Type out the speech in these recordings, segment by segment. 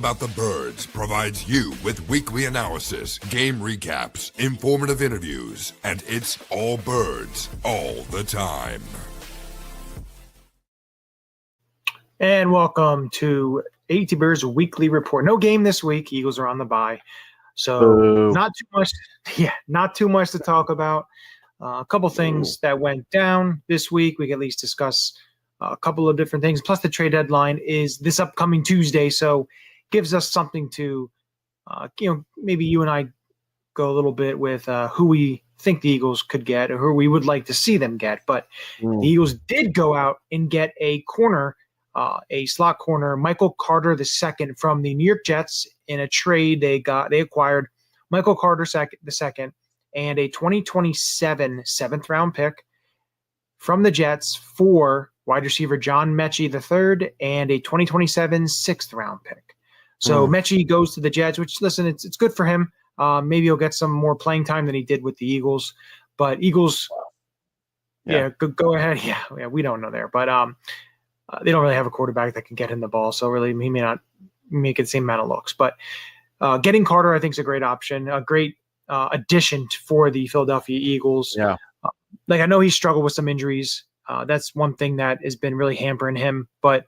About the Birds provides you with weekly analysis, game recaps, informative interviews, and it's all birds all the time. And welcome to AATBirds Weekly Report. No game this week. Eagles are on the bye. So not too much to talk about. A couple things that went down this week. We can at least discuss a couple of different things. Plus, the trade deadline is this upcoming Tuesday, so gives us something to, maybe you and I go a little bit with who we think the Eagles could get or who we would like to see them get. But the Eagles did go out and get a corner, a slot corner, Michael Carter II from the New York Jets in a trade. They acquired Michael Carter II and a 2027 7th-round pick from the Jets for wide receiver John Mechie III and a 2027 6th-round pick. So Mechie goes to the Jets, which, listen, it's good for him. Maybe he'll get some more playing time than he did with the Eagles. But Eagles, go ahead. Yeah, we don't know there. But they don't really have a quarterback that can get him the ball, so really he may not make it the same amount of looks. But getting Carter, I think, is a great option, a great addition for the Philadelphia Eagles. Yeah. I know he struggled with some injuries. That's one thing that has been really hampering him. But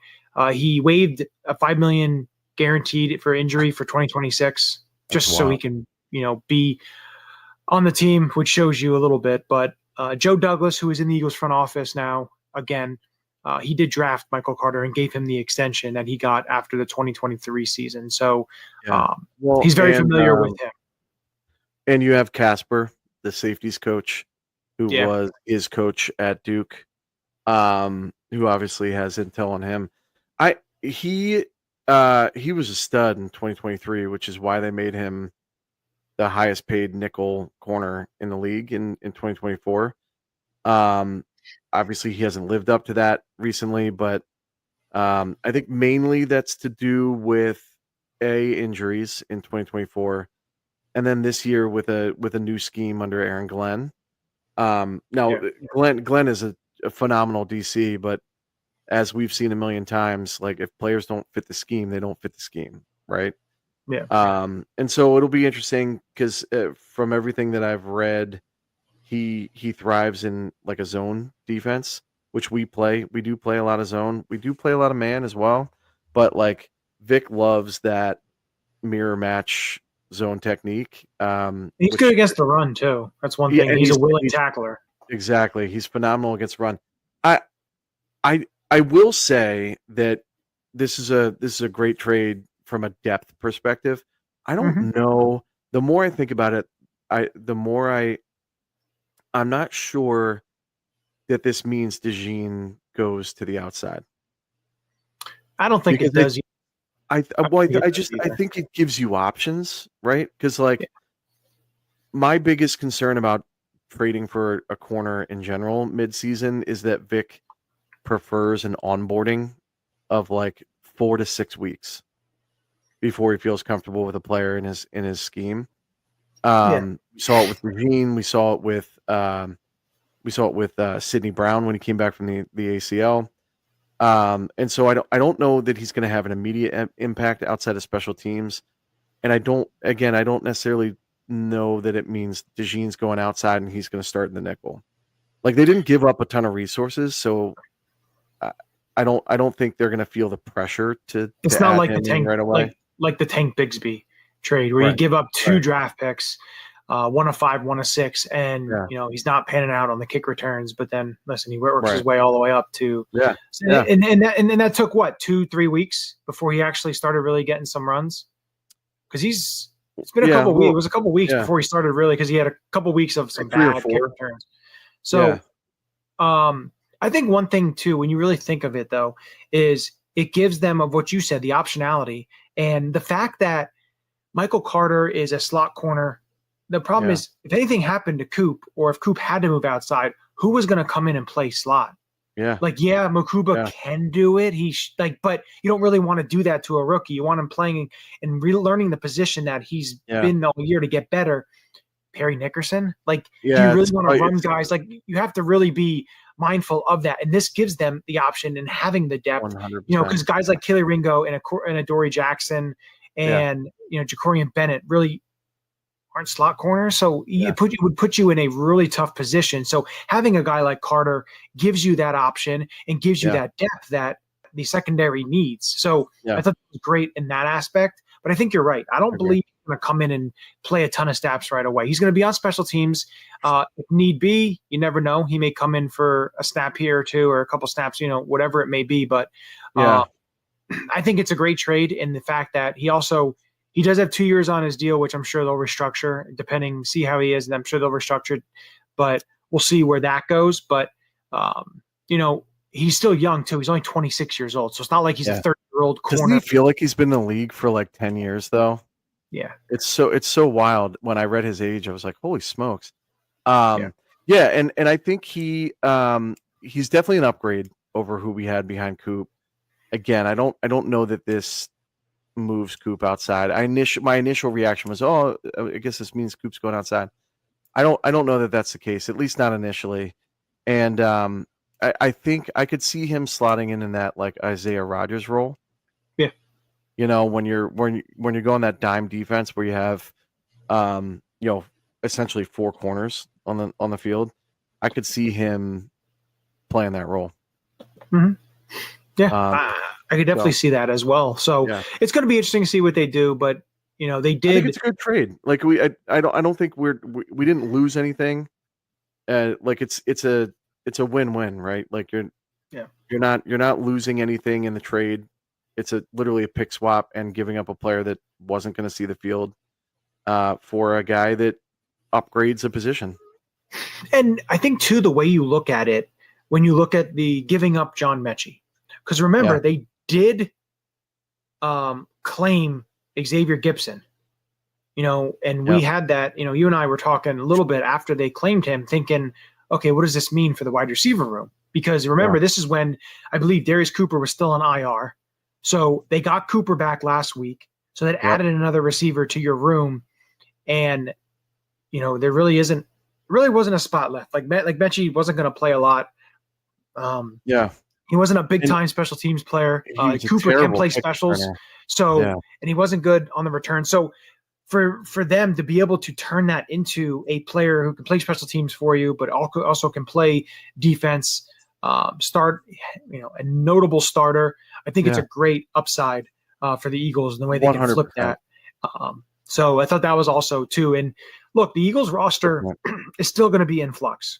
he waived a $5 million guaranteed for injury for 2026, just so he can, be on the team, which shows you a little bit. But Joe Douglas, who is in the Eagles front office now, again, he did draft Michael Carter and gave him the extension that he got after the 2023 season. So he's very familiar with him. And you have Casper, the safeties coach, who was his coach at Duke, who obviously has intel on him. He was a stud in 2023, which is why they made him the highest paid nickel corner in the league in 2024. Obviously, he hasn't lived up to that recently, but I think mainly that's to do with injuries in 2024, and then this year with a new scheme under Aaron Glenn. Glenn is a phenomenal DC, but as we've seen a million times, if players don't fit the scheme, they don't fit the scheme, right? Yeah. And so it'll be interesting because from everything that I've read, he thrives in a zone defense, which we play. We do play a lot of zone. We do play a lot of man as well, but Vic loves that mirror match zone technique. He's good against the run too. That's one thing. He's a willing tackler. Exactly. He's phenomenal against run. I will say that this is a great trade from a depth perspective. I don't know. The more I think about it, I'm not sure that this means DeJean goes to the outside. I don't think it does. I think it gives you options, right? Because my biggest concern about trading for a corner in general midseason is that Vic prefers an onboarding of 4 to 6 weeks before he feels comfortable with a player in his scheme. We saw it with Regine. We saw it with Sidney Brown when he came back from the ACL. And so I don't know that he's going to have an immediate impact outside of special teams. And I don't necessarily know that it means DeJean's going outside and he's going to start in the nickel. They didn't give up a ton of resources, so I don't think they're going to feel the pressure to. It's not like the Tank right away, like the Tank Bigsby trade where you give up 2 draft picks, 1 of 5, 1 of 6, and he's not panning out on the kick returns. But then listen, he works his way all the way up to And then that took 2-3 weeks before he actually started really getting some runs, because it's been a couple weeks. It was a couple weeks before he started really, because he had a couple weeks of some bad kick returns. So, I think one thing too, when you really think of it though, is it gives them, of what you said, the optionality and the fact that Michael Carter is a slot corner. The problem is, if anything happened to Coop, or if Coop had to move outside, who was going to come in and play slot? Yeah. Makuba can do it. But you don't really want to do that to a rookie. You want him playing and relearning the position that he's been all year to get better. Perry Nickerson, do you really want to run guys? You have to really be mindful of that. And this gives them the option and having the depth, 100%. Because guys like Kelly Ringo and a Dory Jackson and Jacorian Bennett really aren't slot corners, so it would put you in a really tough position. So having a guy like Carter gives you that option and gives you that depth that the secondary needs. So I thought it was great in that aspect. But I think you're right. I don't believe he's going to come in and play a ton of snaps right away. He's going to be on special teams if need be. You never know. He may come in for a snap here or two or a couple snaps, whatever it may be. But I think it's a great trade in the fact that he does have 2 years on his deal, which I'm sure they'll restructure see how he is. And I'm sure they'll restructure it, but we'll see where that goes. But, he's still young too. He's only 26 years old. So it's not like he's a 30-year-old corner. Doesn't he feel like he's been in the league for like 10 years though? Yeah. It's so wild. When I read his age, I was like, holy smokes. And I think he's definitely an upgrade over who we had behind Coop. Again, I don't know that this moves Coop outside. My initial reaction was, I guess this means Coop's going outside. I don't know that that's the case, at least not initially. And I think I could see him slotting in that like Isaiah Rodgers role. Yeah. When you're going that dime defense where you have essentially 4 corners on the field, I could see him playing that role. Mm-hmm. Yeah. I could definitely see that as well. So it's going to be interesting to see what they do, but they did. I think it's a good trade. Like I don't think we didn't lose anything. Like it's a win-win, right? Like you're not losing anything in the trade. It's literally a pick swap and giving up a player that wasn't going to see the field for a guy that upgrades a position. And I think too, the way you look at it, when you look at the giving up John Mechie, because remember they did claim Xavier Gipson, and we had that, you and I were talking a little bit after they claimed him thinking, okay, what does this mean for the wide receiver room? Because remember, this is when I believe Darius Cooper was still on IR. So they got Cooper back last week. So that added another receiver to your room. And, there really wasn't a spot left. Like Mechie wasn't going to play a lot. He wasn't a big time special teams player. Cooper can play specials. And he wasn't good on the return. So for them to be able to turn that into a player who can play special teams for you, but also can play defense, start, a notable starter. I think it's a great upside for the Eagles and the way they 100%. Can flip that. So I thought that was also too. And look, the Eagles roster is still going to be in flux.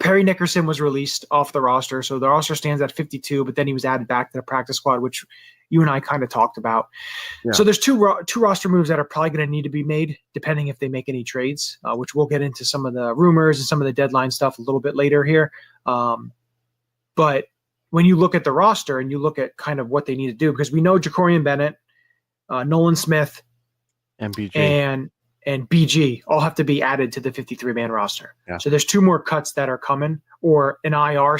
Perry Nickerson was released off the roster, so the roster stands at 52, but then he was added back to the practice squad, which you and I kind of talked about. Yeah. So there's two roster moves that are probably going to need to be made, depending if they make any trades, which we'll get into some of the rumors and some of the deadline stuff a little bit later here. But when you look at the roster and you look at kind of what they need to do, because we know Jacorian Bennett, Nolan Smith, and BG and BG all have to be added to the 53-man roster. Yeah. So there's 2 more cuts that are coming, or an IR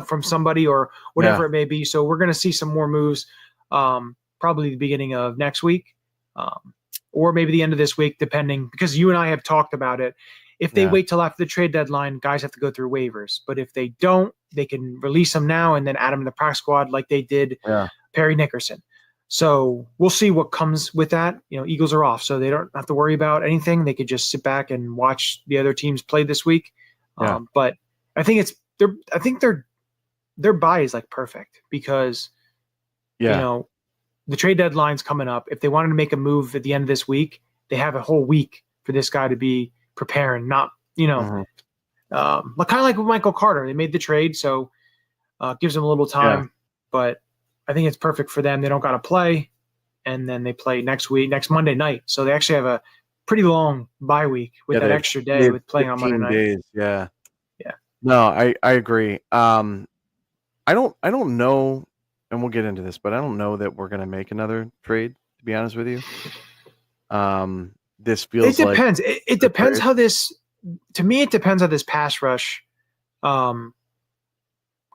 from somebody or whatever it may be. So we're going to see some more moves probably the beginning of next week or maybe the end of this week, depending, because you and I have talked about it. If they wait till after the trade deadline, guys have to go through waivers. But if they don't, they can release them now and then add them in the practice squad like they did Perry Nickerson. So we'll see what comes with that. Eagles are off, so they don't have to worry about anything. They could just sit back and watch the other teams play this week. But I think their buy is like perfect because the trade deadline's coming up. If they wanted to make a move at the end of this week, they have a whole week for this guy to be preparing. Not kind of like with Michael Carter. They made the trade, so gives them a little time, but I think it's perfect for them. They don't got to play, and then they play next Monday night. So they actually have a pretty long bye week with that extra day with playing on Monday night. Days. Yeah. No, I agree. I don't know, and we'll get into this, but I don't know that we're going to make another trade, to be honest with you. This feels like... It depends. It depends how this... To me, it depends how this pass rush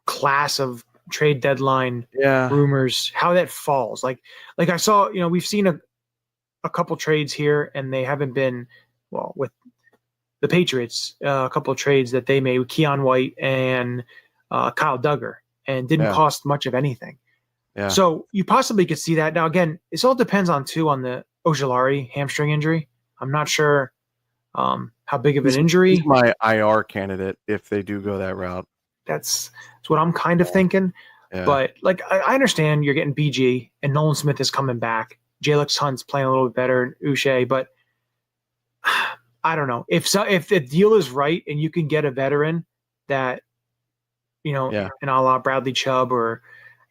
class of trade deadline rumors, how that falls. Like I saw, we've seen a couple trades here, and they haven't been with the Patriots. A couple of trades that they made with Keon White and Kyle Duggar, and didn't cost much of anything. Yeah. So you possibly could see that. Now, again, this all depends on the Ojulari hamstring injury. I'm not sure how big of an injury. He's my IR candidate if they do go that route. That's what I'm kind of thinking. Yeah. But like I understand you're getting BG and Nolan Smith is coming back. Jalix Hunt's playing a little bit better, Uche, but I don't know. If the deal is right and you can get a veteran that, an a la Bradley Chubb or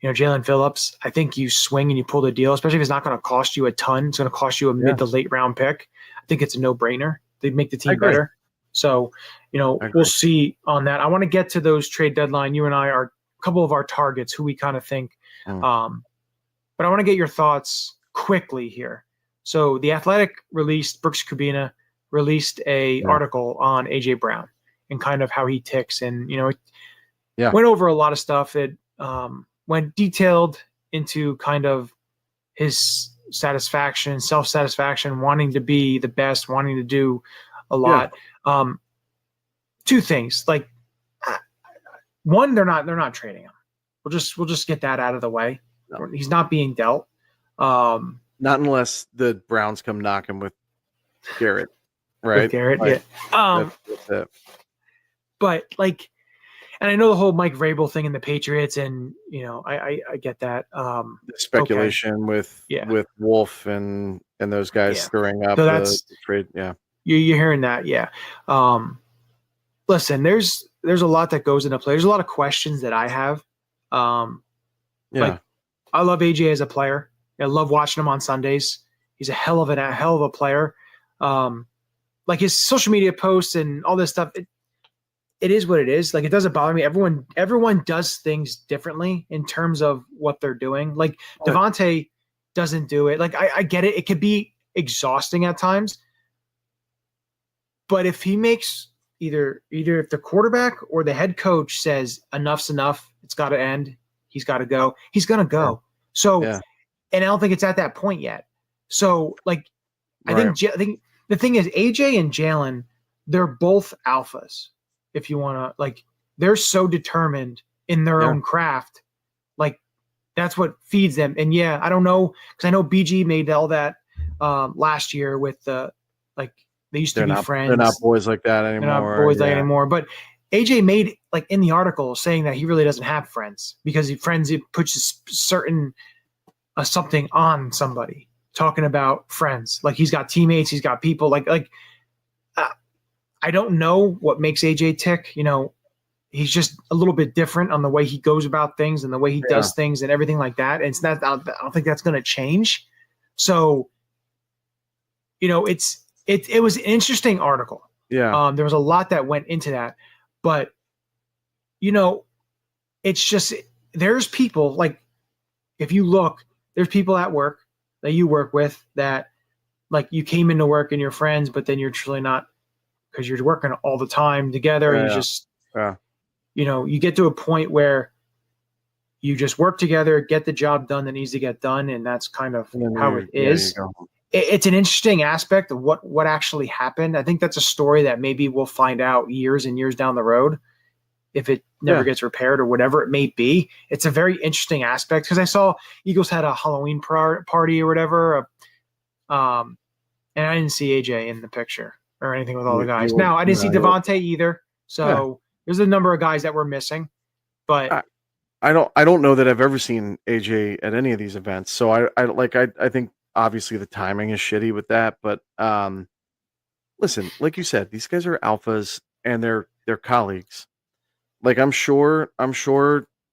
Jalen Phillips, I think you swing and you pull the deal, especially if it's not going to cost you a ton. It's going to cost you a mid to late round pick. I think it's a no-brainer. They make the team better. So, we'll see on that. I want to get to those trade deadline. You and I are a couple of our targets who we kind of think. But I want to get your thoughts quickly here. So the Athletic Brooks Kubina released a article on AJ Brown and kind of how he ticks. And, went over a lot of stuff. It went detailed into kind of his satisfaction, self-satisfaction, wanting to be the best, wanting to do a lot. Two things, like one, they're not trading him. We'll just get that out of the way. No. He's not being dealt. Not unless the Browns come knocking with Garrett, right? With Garrett, yeah. That's it. But like, and I know the whole Mike Vrabel thing in the Patriots, and I get that. The speculation with Wolf and those guys stirring up the trade. Yeah, you're hearing that, yeah. Listen, there's a lot that goes into play. There's a lot of questions that I have. Like, I love AJ as a player. I love watching him on Sundays. He's a hell of a player. Like his social media posts and all this stuff. It is what it is. Like, it doesn't bother me. Everyone does things differently in terms of what they're doing. Like Devontae doesn't do it. Like, I get it. It could be exhausting at times. But if he makes either if the quarterback or the head coach says enough's enough, it's got to end, he's got to go, he's going to go. Yeah. So, and I don't think it's at that point yet. So, like, I think the thing is AJ and Jalen, they're both alphas. If you want to, like, they're so determined in their own craft. Like, that's what feeds them. And I don't know, because I know BG made all that last year with the, like, they used to be friends. They're not boys like that anymore. They're not boys like anymore. But AJ made, like, in the article saying that he really doesn't have friends because it puts a certain something on somebody, talking about friends. Like, he's got teammates, he's got people like I don't know what makes AJ tick. He's just a little bit different on the way he goes about things and the way he does things and everything like that. And it's not, I don't think that's going to change. So, it was an interesting article. Yeah. There was a lot that went into that, but it's just, there's people, like, if you look, there's people at work that you work with that, like, you came into work and you're friends, but then you're truly not, because you're working all the time together. You just, you get to a point where you just work together, get the job done that needs to get done. And that's kind of how it is. It's an interesting aspect of what actually happened. I think that's a story that maybe we'll find out years and years down the road if it never gets repaired or whatever it may be. It's a very interesting aspect because I saw Eagles had a Halloween party or whatever. And I didn't see AJ in the picture or anything with all the guys. Now, I didn't see Devontae either. So there's a number of guys that were missing. But I don't know that I've ever seen AJ at any of these events. So I think obviously the timing is shitty with that. But listen, like you said, these guys are alphas and they're colleagues. Like, I'm sure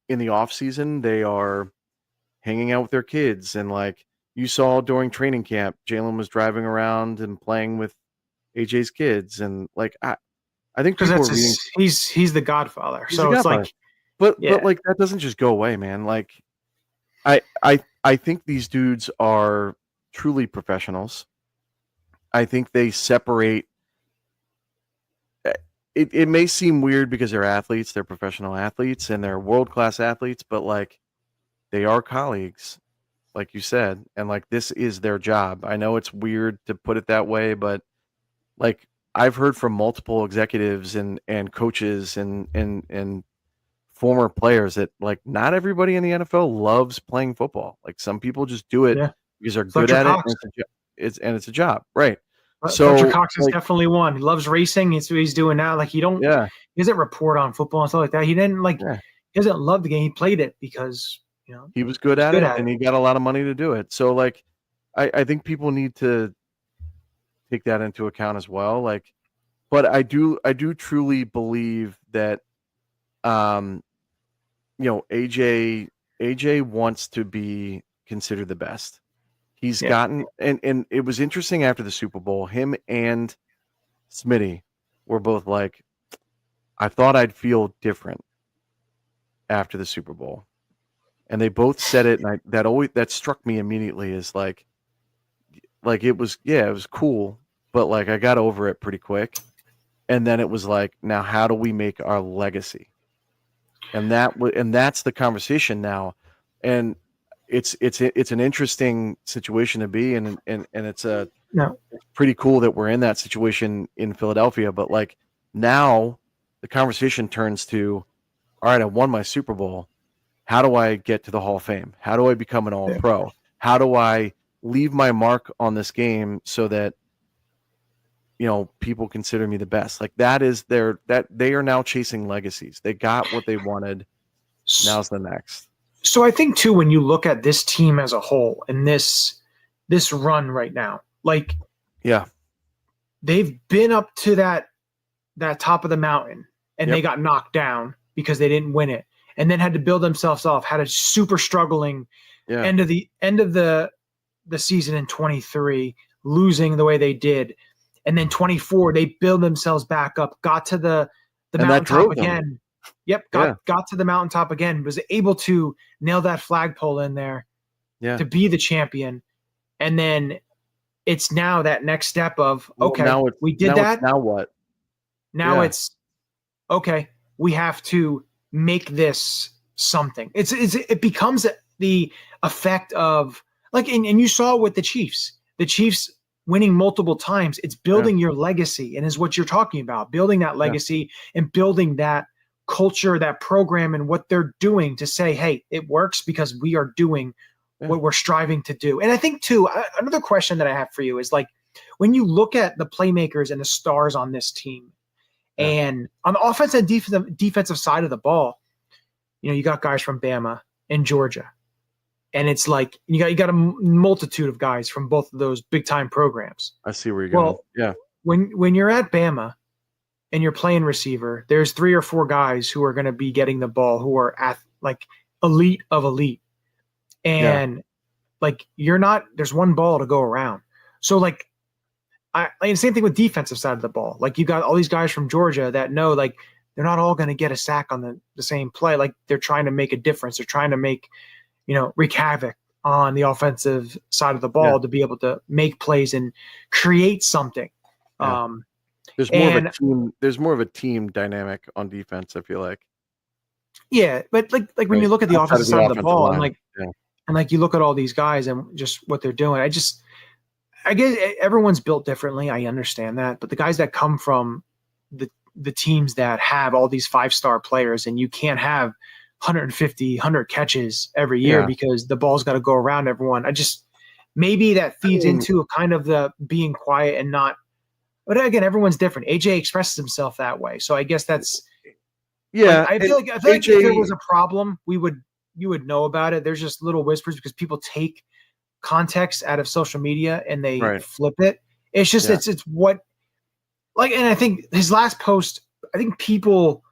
in the off season they are hanging out with their kids, and like you saw during training camp, Jalen was driving around and playing with AJ's kids, and like I think people are reading. He's the godfather, so it's like, but like that doesn't just go away, man. Like, I think these dudes are truly professionals. I think they separate. It may seem weird because they're athletes, they're professional athletes, and they're world-class athletes, but like they are colleagues, like you said, and like this is their job. I know it's weird to put it that way, but like I've heard from multiple executives and coaches and former players that like not everybody in the NFL loves playing football. Like some people just do it because they're good at it. And it's a job, right? So Fletcher Cox is definitely one. He loves racing. It's what he's doing now. Like he doesn't report on football and stuff like that. He didn't he doesn't love the game. He played it because he was good at it, and he got a lot of money to do it. So like, I think people need to take that into account as well. Like, but I do truly believe that, AJ wants to be considered the best. He's gotten, and it was interesting after the Super Bowl, him and Smitty were both like, I thought I'd feel different after the Super Bowl. And they both said it, and that struck me immediately as like it was cool, but like I got over it pretty quick. And then it was like, now how do we make our legacy? And that's the conversation now. And it's an interesting situation to be in, and it's pretty cool that we're in that situation in Philadelphia. But like now the conversation turns to, all right, I won my Super Bowl. How do I get to the Hall of Fame? How do I become an All-Pro? How do I leave my mark on this game so that people consider me the best? Like that they are now chasing legacies. They got what they wanted. Now's the next. So I think too, when you look at this team as a whole and this run right now, like they've been up to that top of the mountain and they got knocked down because they didn't win it, and then had to build themselves off, had a super struggling end of the season in 23, losing the way they did. And then 24, they build themselves back up, got to the mountaintop again. Got to the mountaintop again, was able to nail that flagpole in there to be the champion. And then it's now that next step of, we did that. Now what? Now it's, okay, we have to make this something. It becomes the effect of, like, and you saw it with the Chiefs. The Chiefs winning multiple times, it's building your legacy, and is what you're talking about, building that legacy and building that culture, that program, and what they're doing to say, hey, it works because we are doing what we're striving to do. And I think too, another question that I have for you is, like, when you look at the playmakers and the stars on this team, and on the offensive and defensive side of the ball, you got guys from Bama and Georgia. And it's like you got a multitude of guys from both of those big time programs. I see where you're going. Yeah. When you're at Bama and you're playing receiver, there's 3 or 4 guys who are going to be getting the ball who are at like elite of elite. And like there's one ball to go around. So like same thing with defensive side of the ball. Like you got all these guys from Georgia that know, like, they're not all going to get a sack on the same play. Like they're trying to make a difference. They're trying to make, wreak havoc on the offensive side of the ball to be able to make plays and create something. There's more of a team dynamic on defense, I feel like. Yeah, but like when you look at the offensive side of the ball, and like you look at all these guys and just what they're doing, I guess everyone's built differently. I understand that, but the guys that come from the teams that have all these 5-star players, and you can't have 100 catches every year because the ball's got to go around everyone. Maybe that feeds into a kind of the being quiet and not, but again, everyone's different. AJ expresses himself that way. So I guess that's, I feel like if there was a problem, you would know about it. There's just little whispers because people take context out of social media and they flip it. It's just, it's what, like, and I think his last post, I think people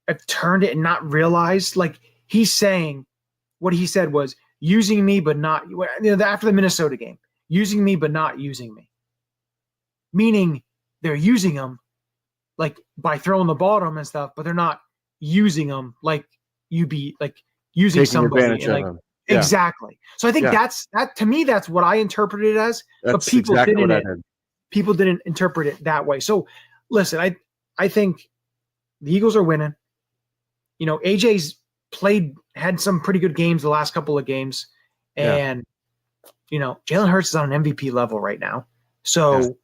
have turned it and not realized, like, he's saying what he said was using me, but not, after the Minnesota game, using me, but not using me. Meaning they're using him like by throwing the ball to him and stuff, but they're not using him like you be like using taking somebody. Advantage of him. Yeah. Exactly. So I think that to me, that's what I interpreted it as, but people didn't interpret it that way. So listen, I think the Eagles are winning. AJ's had some pretty good games the last couple of games, and Jalen Hurts is on an MVP level right now. So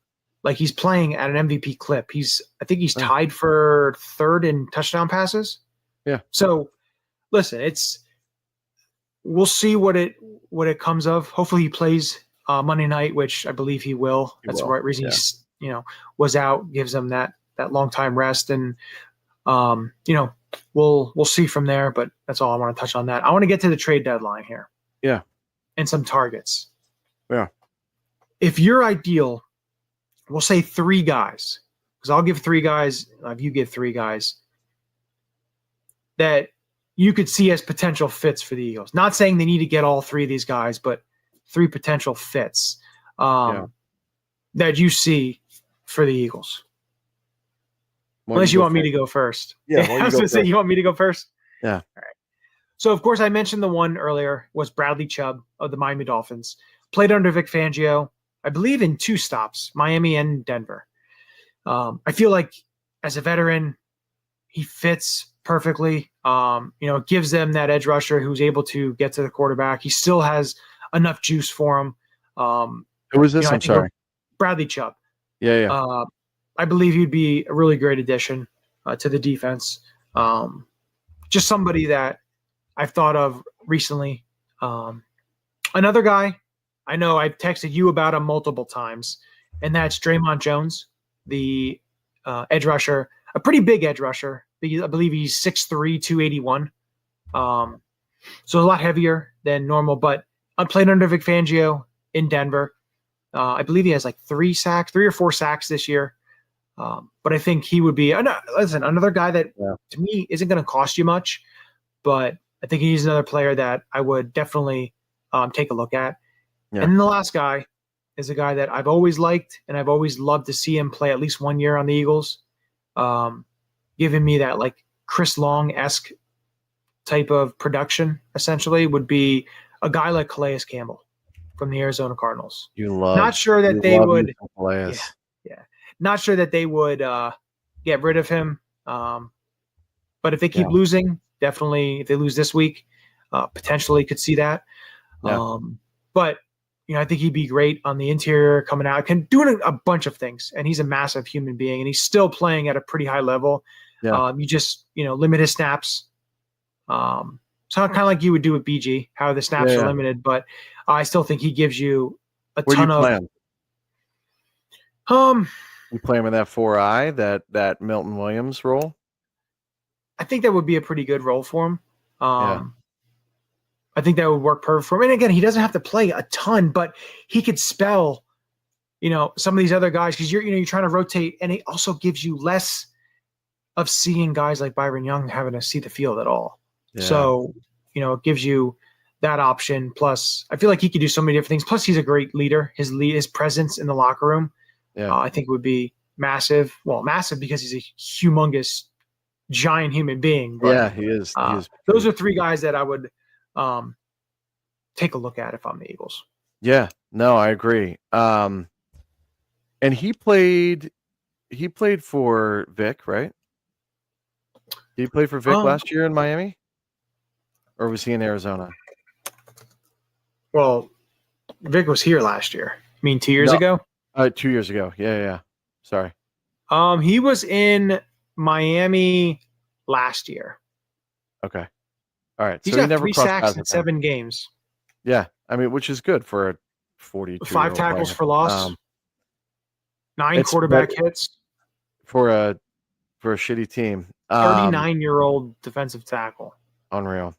like he's playing at an MVP clip. I think he's tied for 3rd in touchdown passes. Yeah. So listen, we'll see what it comes of. Hopefully he plays Monday night, which I believe he will. That's the right reason he's was out, gives him that long time rest, and we'll see from there. But that's all I want to touch on that. I want to get to the trade deadline here. Yeah. And some targets. Yeah. If you're ideal, we'll say 3 guys, because I'll give 3 guys, if you give 3 guys that you could see as potential fits for the Eagles. Not saying they need to get all 3 of these guys, but 3 potential fits that you see for the Eagles. Unless you want me to go first. Yeah, I was going to say, you want me to go first? Yeah. All right. So, of course, I mentioned the one earlier was Bradley Chubb of the Miami Dolphins. Played under Vic Fangio, I believe, in 2 stops, Miami and Denver. I feel like as a veteran, he fits perfectly. It gives them that edge rusher who's able to get to the quarterback. He still has enough juice for him. Who was this? I'm sorry. Bradley Chubb. Yeah. I believe he'd be a really great addition to the defense. Just somebody that I've thought of recently. Another guy, I know I've texted you about him multiple times, and that's Draymond Jones, the edge rusher, a pretty big edge rusher. I believe he's 6'3", 281. So a lot heavier than normal, but I played under Vic Fangio in Denver. I believe he has like 3 or 4 sacks this year. But I think he would be another guy that to me isn't going to cost you much, but I think he's another player that I would definitely take a look at. Yeah. And then the last guy is a guy that I've always liked, and I've always loved to see him play at least 1 year on the Eagles, giving me that like Chris Long-esque type of production, essentially, would be a guy like Calais Campbell from the Arizona Cardinals. Not sure that they would. Not sure that they would get rid of him. But if they keep losing, definitely, if they lose this week, potentially could see that. Yeah. But I think he'd be great on the interior coming out, doing a bunch of things, and he's a massive human being, and he's still playing at a pretty high level. Yeah. You just limit his snaps. So kind of like you would do with BG, how the snaps are limited, but I still think he gives you a ton of. You play him in that 4-eye, that Milton Williams role? I think that would be a pretty good role for him. I think that would work perfect for him. And again, he doesn't have to play a ton, but he could spell, some of these other guys, because you're trying to rotate, and it also gives you less of seeing guys like Byron Young having to see the field at all. Yeah. So, it gives you that option. Plus, I feel like he could do so many different things. Plus, he's a great leader. His presence in the locker room, I think would be massive. Well, massive because he's a humongous, giant human being. But, he is. Those are 3 guys that I would take a look at if I'm the Eagles. Yeah, no, I agree. And he played for Vic, right? Did he play for Vic last year in Miami? Or was he in Arizona? Well, Vic was here last year. I mean, 2 years ago? 2 years ago. Yeah. Sorry. He was in Miami last year. Okay. All right. He's got 3 sacks in 7 games. Yeah. I mean, which is good for a 42. 5 tackles for loss. 9 quarterback hits. For a shitty team. 39-year-old defensive tackle. Unreal.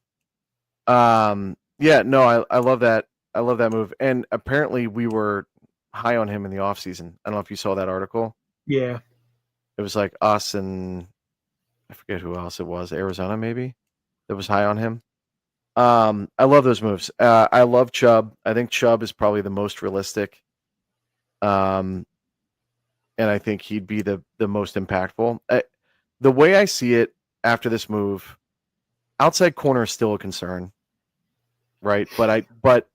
Yeah, no, I love that. I love that move. And apparently we were high on him in the offseason. I don't know if you saw that article. Yeah. It was like us and I forget who else it was. Arizona, maybe, that was high on him. I love those moves. I love Chubb. I think Chubb is probably the most realistic. And I think he'd be the most impactful. The way I see it after this move, outside corner is still a concern, right? But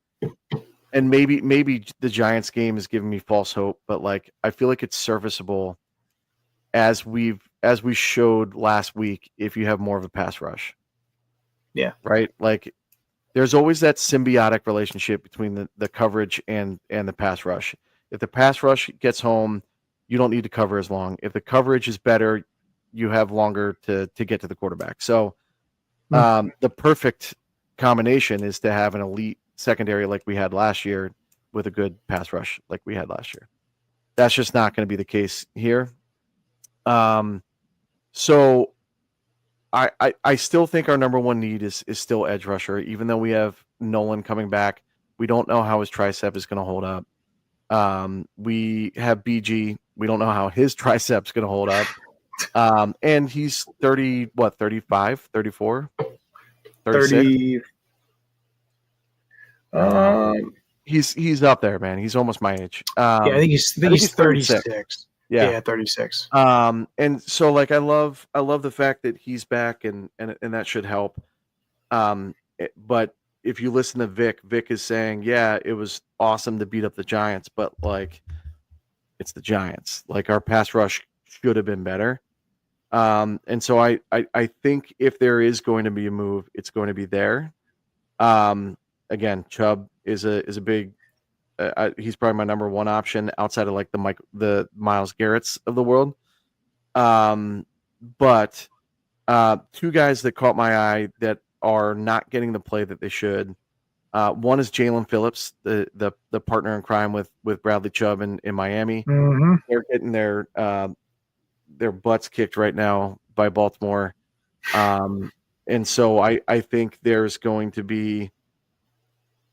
maybe the Giants game is giving me false hope, but like I feel like it's serviceable as we showed last week if you have more of a pass rush. Yeah. Right? Like there's always that symbiotic relationship between the coverage and the pass rush. If the pass rush gets home, you don't need to cover as long. If the coverage is better, you have longer to get to the quarterback. So The perfect combination is to have an elite secondary like we had last year with a good pass rush like we had last year. That's just not going to be the case here. So I still think our number one need is still edge rusher, even though we have Nolan coming back. We don't know how his tricep is going to hold up. We have BG. We don't know how his tricep's going to hold up. And he's 35, 34, 36? 30. He's up there, man. He's almost my age. I think he's 36. Yeah, 36. And so like I love the fact that he's back and that should help. But if you listen to Vic is saying, yeah, it was awesome to beat up the Giants, but like it's the Giants. Like our pass rush should have been better. And so I think if there is going to be a move, it's going to be there. Again, Chubb is a big. He's probably my number one option outside of like the Myles Garrett's of the world. But two guys that caught my eye that are not getting the play that they should. One is Jalen Phillips, the partner in crime with Bradley Chubb in Miami. Mm-hmm. They're getting their butts kicked right now by Baltimore. And so I think there's going to be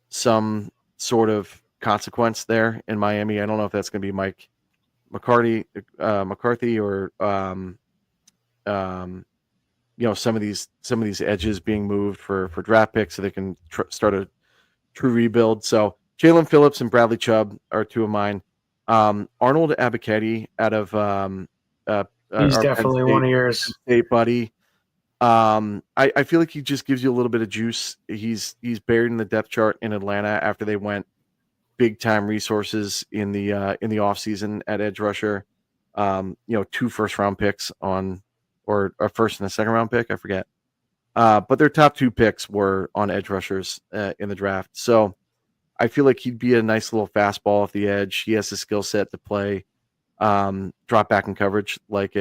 some sort of consequence there in Miami. I don't know if that's going to be Mike McCarthy or some of these edges being moved for draft picks so they can start a true rebuild. So Jalen Phillips and Bradley Chubb are two of mine. Arnold Abichetti out of he's definitely one of yours, State buddy. I feel like he just gives you a little bit of juice. He's buried in the depth chart in Atlanta after they went big time resources in the offseason at edge rusher. 2 first-round picks or a first and a second-round pick, I forget. But their top 2 picks were on edge rushers in the draft. So I feel like he'd be a nice little fastball off the edge. He has the skill set to play drop back in coverage like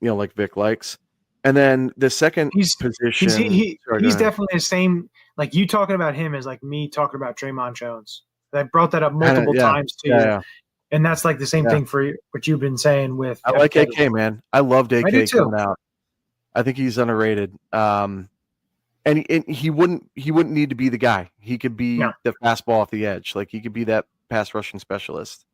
like Vic likes. And then the second position, he's definitely the same. Like you talking about him is like me talking about Draymond Jones. I brought that up multiple times to you. Yeah. And that's like the same thing for what you've been saying with. I like AK, man. I loved AK coming out. I think he's underrated. And he wouldn't need to be the guy. He could be the fastball off the edge. Like he could be that pass rushing specialist.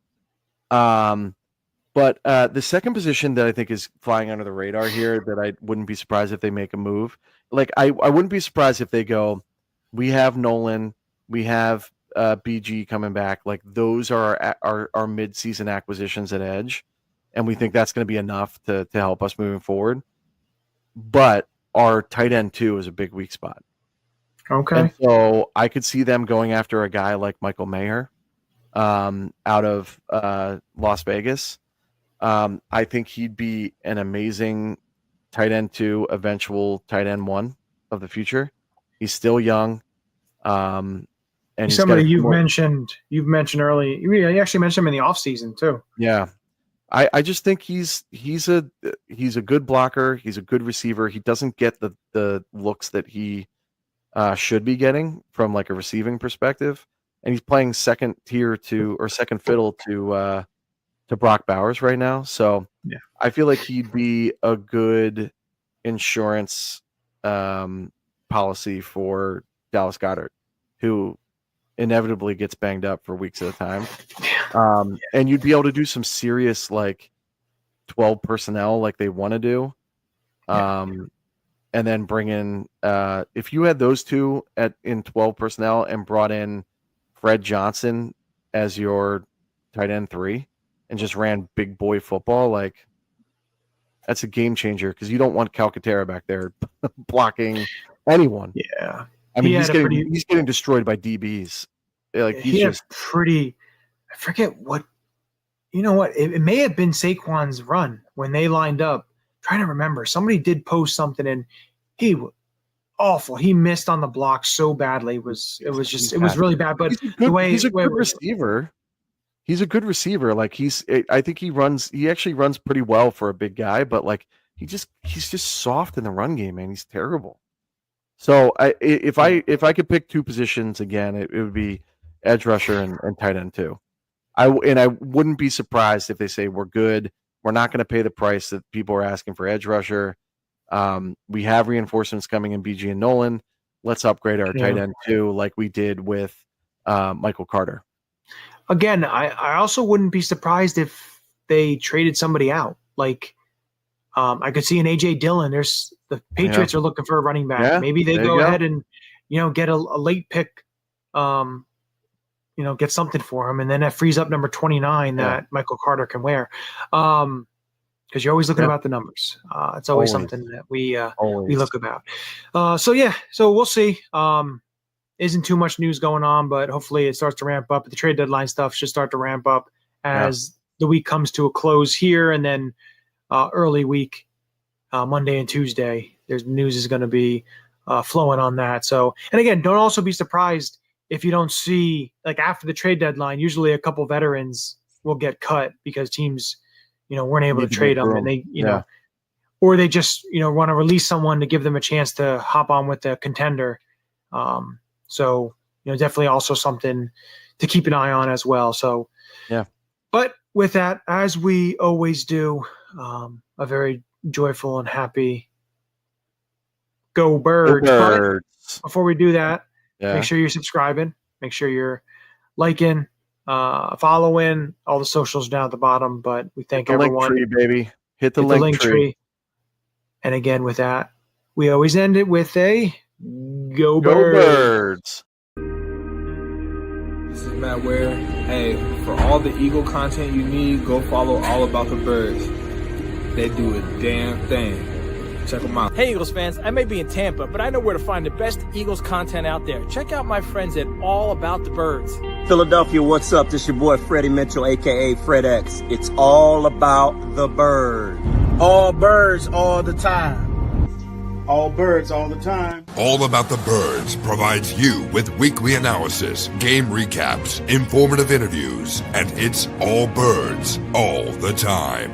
But the second position that I think is flying under the radar here that I wouldn't be surprised if they make a move. Like I wouldn't be surprised if they go, we have Nolan, we have BG coming back. Like those are our mid-season acquisitions at edge, and we think that's going to be enough to help us moving forward. But our tight end too is a big weak spot. Okay. And so I could see them going after a guy like Michael Mayer out of Las Vegas. I think he'd be an amazing tight end 2, eventual tight end 1 of the future. He's still young. And somebody you've mentioned early. You actually mentioned him in the offseason too. Yeah. I just think he's a good blocker. He's a good receiver. He doesn't get the looks that he should be getting from like a receiving perspective. And he's playing second tier to or second fiddle to Brock Bowers right now. So I feel like he'd be a good insurance policy for Dallas Goedert, who inevitably gets banged up for weeks at a time. And you'd be able to do some serious like 12 personnel like they want to do. And then bring in if you had those two in 12 personnel and brought in Fred Johnson as your tight end 3 and just ran big boy football, like that's a game changer because you don't want Calcaterra back there blocking anyone. Yeah. I mean, he's getting destroyed by DBs. Like he's I forget what, it may have been Saquon's run when they lined up. I'm trying to remember. Somebody did post something and he was awful. He missed on the block so badly. It was really bad. But he's a good receiver. He's a good receiver. Like I think he actually runs pretty well for a big guy, but like he's just soft in the run game, man. He's terrible. So if I could pick two positions again, it would be edge rusher and tight end too. I wouldn't be surprised if they say we're good. We're not going to pay the price that people are asking for edge rusher. We have reinforcements coming in BG and Nolan. Let's upgrade our tight end too, like we did with Michael Carter. Again, I also wouldn't be surprised if they traded somebody out. Like I could see an AJ Dillon. There's the Patriots are looking for a running back. Yeah, maybe they go ahead and get a late pick. Get something for him, and then that frees up number 29 that Michael Carter can wear. Because you're always looking about the numbers. It's always something that we look about. So we'll see. Isn't too much news going on, but hopefully it starts to ramp up. The trade deadline stuff should start to ramp up as the week comes to a close here, and then early week, Monday and Tuesday, there's news is going to be flowing on that. So, and again, don't also be surprised if you don't see, like after the trade deadline, usually a couple veterans will get cut because teams, weren't able to trade them, and they, or they just, want to release someone to give them a chance to hop on with the contender. So, definitely also something to keep an eye on as well. So, but with that, as we always do, a very joyful and happy Go Birds. But before we do that, make sure you're subscribing. Make sure you're liking, following all the socials down at the bottom. But we thank everyone. Link tree, baby. Hit the link tree. And again, with that, we always end it with a Go Birds. This is Matt Ware. Hey, for all the Eagle content you need, go follow All About the Birds. They do a damn thing. Check them out. Hey, Eagles fans, I may be in Tampa, but I know where to find the best Eagles content out there. Check out my friends at All About the Birds. Philadelphia, what's up? This your boy Freddie Mitchell, a.k.a. Fred X. It's all about the bird. All birds all the time. All birds all the time. All About the Birds provides you with weekly analysis, game recaps, informative interviews, and it's all birds all the time.